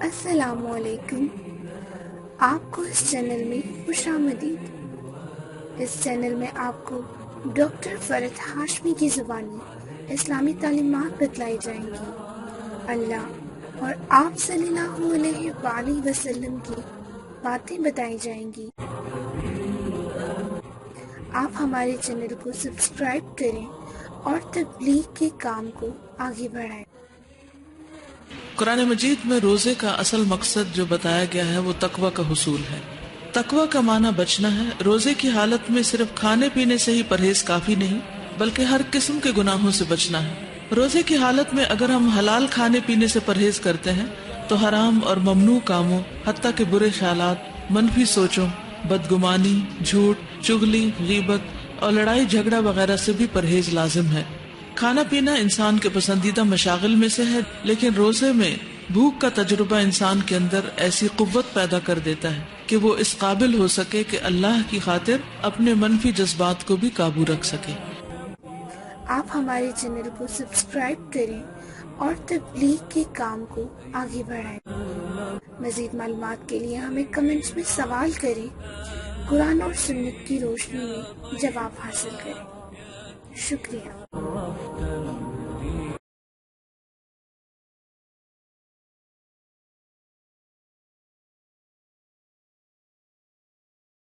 السلام علیکم، آپ کو اس چینل میں خوش آمدید۔ اس چینل میں آپ کو ڈاکٹر فرد ہاشمی کی زبانی اسلامی تعلیمات بتلائی جائیں گی۔ اللہ اور آپ صلی اللہ علیہ وآلہ وسلم کی باتیں بتائی جائیں گی۔ آپ ہمارے چینل کو سبسکرائب کریں اور تبلیغ کے کام کو آگے بڑھائیں۔ قرآن مجید میں روزے کا اصل مقصد جو بتایا گیا ہے وہ تقوی کا حصول ہے۔ تقوی کا معنی بچنا ہے۔ روزے کی حالت میں صرف کھانے پینے سے ہی پرہیز کافی نہیں بلکہ ہر قسم کے گناہوں سے بچنا ہے۔ روزے کی حالت میں اگر ہم حلال کھانے پینے سے پرہیز کرتے ہیں تو حرام اور ممنوع کاموں، حتیٰ کہ برے خیالات، منفی سوچوں، بدگمانی، جھوٹ، چغلی، غیبت اور لڑائی جھگڑا وغیرہ سے بھی پرہیز لازم ہے۔ کھانا پینا انسان کے پسندیدہ مشاغل میں سے ہے، لیکن روزے میں بھوک کا تجربہ انسان کے اندر ایسی قوت پیدا کر دیتا ہے کہ وہ اس قابل ہو سکے کہ اللہ کی خاطر اپنے منفی جذبات کو بھی قابو رکھ سکے۔ آپ ہمارے چینل کو سبسکرائب کریں اور تبلیغ کے کام کو آگے بڑھائیں۔ مزید معلومات کے لیے ہمیں کمنٹس میں سوال کریں، قرآن اور سنت کی روشنی میں جواب حاصل کریں۔ شکریہ۔